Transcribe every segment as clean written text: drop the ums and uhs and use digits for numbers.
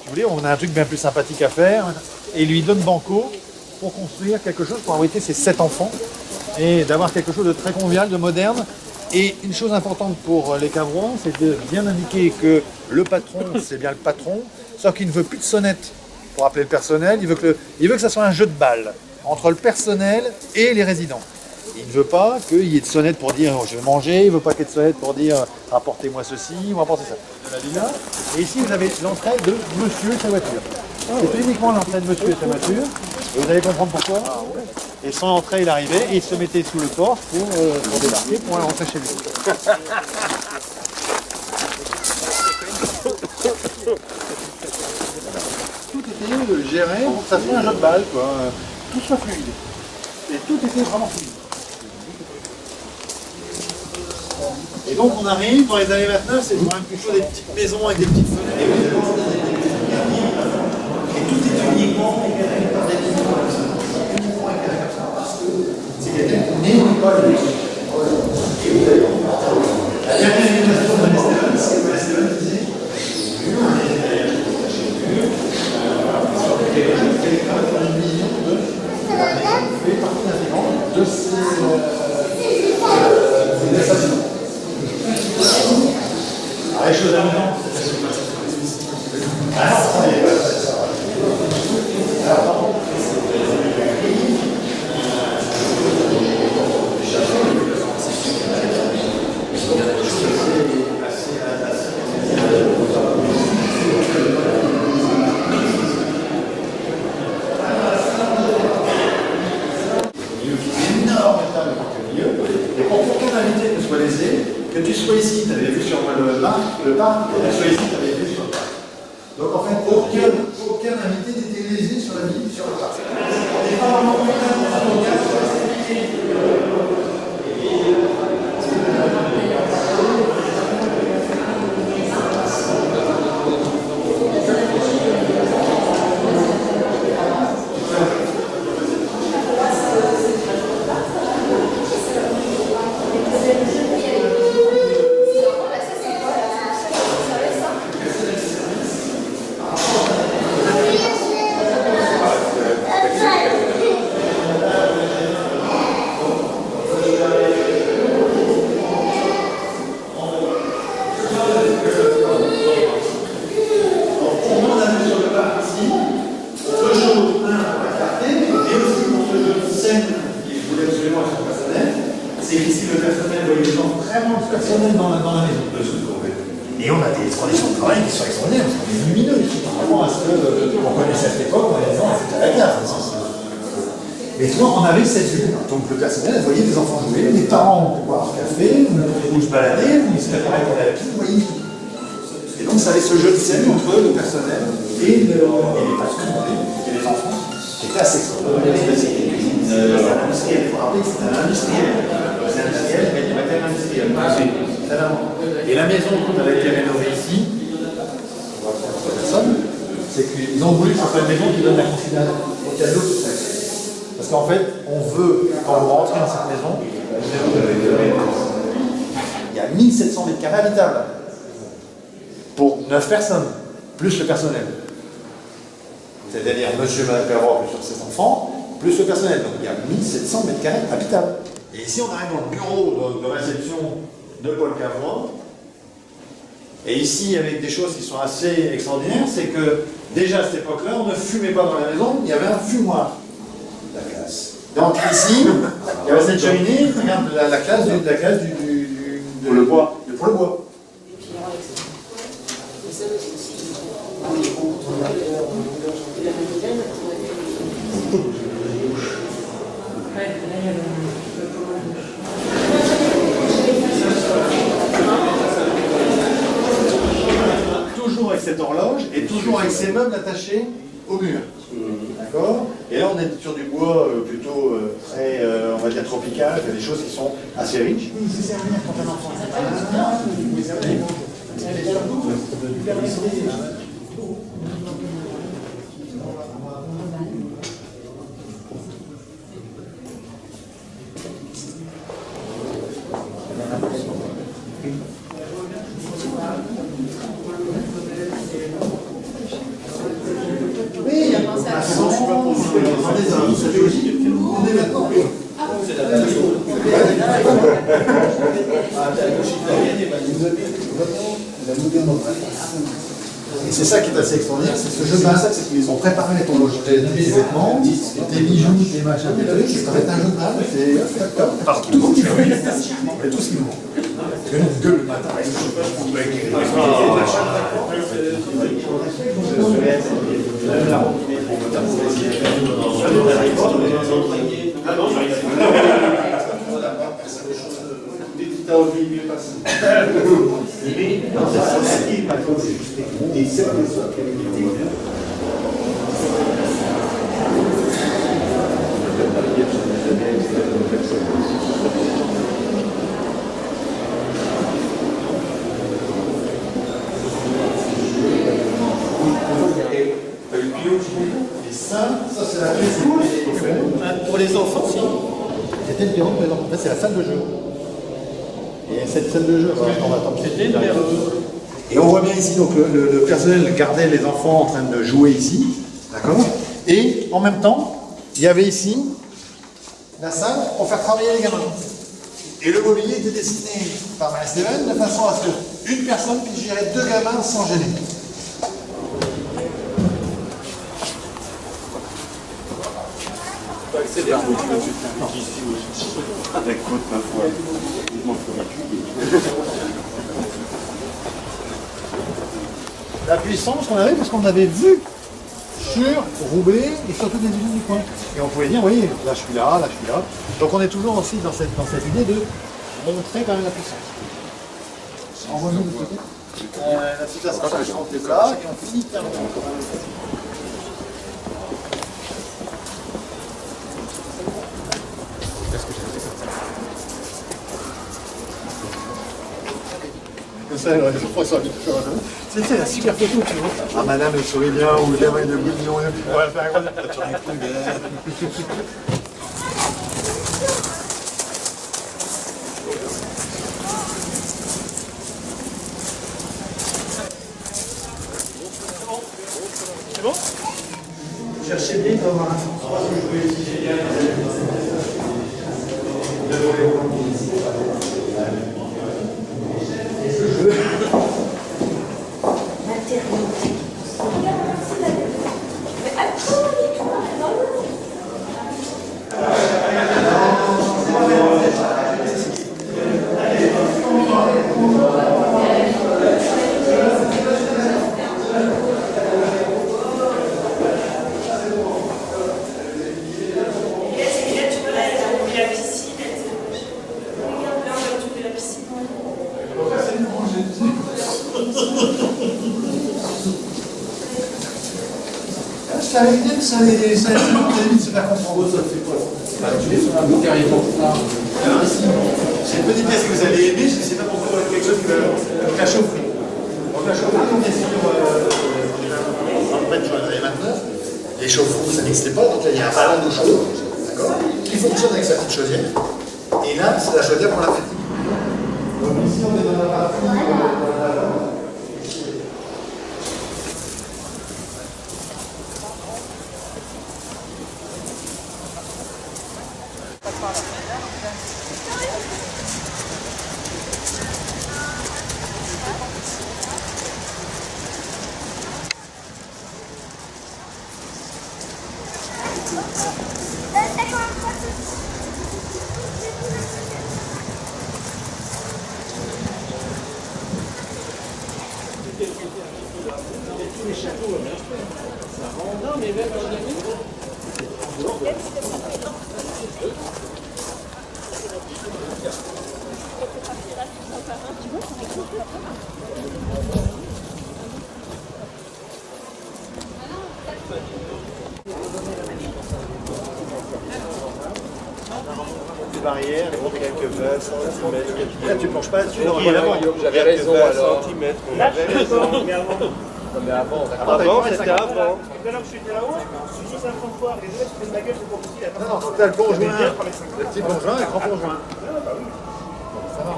vous voulez, on a un truc bien plus sympathique à faire, et lui donne banco pour construire quelque chose, pour abriter ses 7 enfants, et d'avoir quelque chose de très convivial, de moderne. Et une chose importante pour les Cavrois, c'est de bien indiquer que le patron, c'est bien le patron, sauf qu'il ne veut plus de sonnette pour appeler le personnel, il veut que ça soit un jeu de balle entre le personnel et les résidents. Il ne veut pas qu'il y ait de sonnette pour dire oh, je vais manger, il ne veut pas qu'il y ait de sonnette pour dire apportez-moi ceci ou apportez ça. De la villa. Et ici vous avez l'entrée de monsieur et sa voiture. C'est uniquement l'entrée de monsieur et sa voiture. Et vous allez comprendre pourquoi. Et son entrée il arrivait et il se mettait sous le porche pour débarquer, pour aller rentrer chez lui. Tout était géré pour que ça soit un jeu de balle, quoi. Tout soit fluide. Et tout était vraiment fluide. Et donc on arrive dans les années 29, c'est quand même plutôt des petites maisons avec des petites fenêtres. Et tout est uniquement éclairé par des lumières. C'est quelqu'un qui n'est pas le la dernière invitation de René Steven, c'est que René Steven disait j'ai vu un intérieur, quelqu'un qui a une vision de fait partie intégrante de ces stations. Alors, les choses amusantes, que tu sois ici, tu avais vu sur le parc, que tu sois ici, tu avais vu sur le parc. Donc en fait, aucun invité n'était lésé sur la ville, sur le parc. On n'est pas vraiment et on a des conditions de travail qui sont extraordinaires, parce qu'on est lumineux ici, par rapport à ce qu'on connaissait à cette époque, on les gens, c'était à la cave. Mais souvent, on avait cette vue. Donc le personnel, vous voyez des enfants jouer, les parents boire un café, ou se balader, ou se préparer pour aller à pied, vous voyez tout. Et donc ça avait ce jeu de scène entre le personnel et les patrons et les enfants, qui était assez extraordinaire. C'est un industriel, il faut rappeler que c'est un industriel. C'est un industriel, mais du matériel industriel. Et la maison qu'on avait été rénovée ici, on va faire personne, c'est qu'ils ont voulu que ce soit une maison qui donne la considération au cadeau de sexe. Parce qu'en fait, on veut, quand vous rentrez dans cette maison, il y a 1700 mètres carrés habitables pour 9 personnes, plus le personnel. C'est-à-dire monsieur et madame Perrois, plus sur ses enfants, plus le personnel. Donc il y a 1700 mètres carrés habitables. Et ici, on arrive dans le bureau de réception de Paul Cavrois. Et ici, avec des choses qui sont assez extraordinaires, c'est que déjà à cette époque-là, on ne fumait pas dans la maison, il y avait un fumoir. La classe. Donc ici, il y avait cette cheminée, regarde la classe pour le bois. Pour le bois. Toujours avec cette horloge et toujours avec ces meubles attachés au mur. D'accord? Et là on est sur du bois plutôt très, on va dire tropical, il y a des choses qui sont assez riches. C'est servir quand un enfant. vous avez vraiment la modernité. Et c'est ça qui est assez extraordinaire, c'est ce jeu de balle. On prépare les vêtements, des bijoux, des machins, des trucs, ça va être un jeu de balle, c'est partout. Tout ce qu'il faut. Et tout ce qu'il faut. Une gueule le matin. Ça c'est la pièce pour les enfants, si. C'était une pièce pour les enfants. En fait, c'est la salle de jeu. Et cette salle de jeu, on va attendre. Et on voit bien ici, donc le personnel gardait les enfants en train de jouer ici, d'accord. Et en même temps, il y avait ici la salle pour faire travailler les gamins. Et le mobilier était dessiné par Marie Steven de façon à ce qu'une personne puisse gérer 2 gamins sans gêner. Avec votre ma foi, La puissance qu'on avait parce qu'on avait vu sur Roubaix et sur toutes les usines du coin. Et on pouvait dire, oui, là je suis là, là je suis là. Donc on est toujours aussi dans cette idée de montrer quand même la puissance. Envoie-nous de côté. La situation, je rentre là et on finit par c'était la super photo, tu vois. Ah, madame, elle sourit bien, ou le gamin de bouillon, on va faire un gros. Tu rigoles, C'est bon? cherchez bien pour avoir un. Ça a l'idée que ça allait vite se faire comprendre. Ça fait quoi? C'est une petite pièce que vous avez aimée, je ne sais pas pourquoi quelque chose qui va. Donc la chaufferie. Donc la chaufferie, on est sur. En fait, dans les années 29, les chauffe-eau, ça n'existait pas, donc là il y a un ballon d'eau chaude, d'accord, qui fonctionne avec sa petite chaudière. Et là, c'est la chaudière pour la fête. Donc ici, on est dans la partie. Des barrières, quelques 20 cm. Là, tu ne planches pas dessus. J'avais raison alors. Là, Mais avant, avant, c'était avant. Tout à l'heure, je suis là-haut, je me suis dit 50 fois, les autres, je fais de ma gueule, c'est pour ici. Non, non, c'était le conjoint, le petit conjoint et le grand conjoint. Ça va,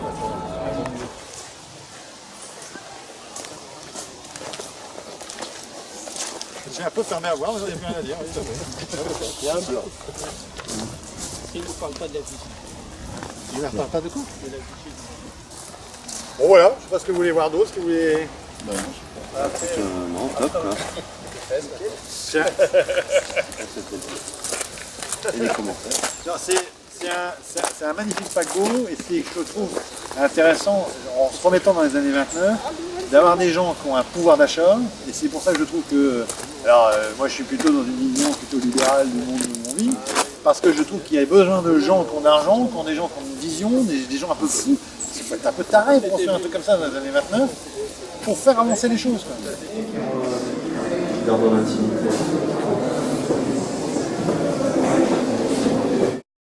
j'ai un peu fermé à voir, mais il n'y a plus rien à dire. il y a un blanc. Il ne nous parle pas de la piscine. Il ne parle pas de quoi? Bon voilà, je sais pas ce que vous voulez voir d'autre, ce que vous voulez... Non, top quoi. Tiens. Et les commentaires. Non, c'est un magnifique paquebot et c'est, je trouve, intéressant, en se remettant dans les années 29, d'avoir des gens qui ont un pouvoir d'achat. Et c'est pour ça que je trouve que... Alors, moi je suis plutôt dans une vision plutôt libérale du monde où on vit, parce que je trouve qu'il y a besoin de gens qui ont de l'argent, qui ont des gens qui ont une vision, des gens un peu fous. Il faut être un peu taré pour construire un truc comme ça dans les années 29, pour faire avancer les choses, quoi. Dans l'intimité.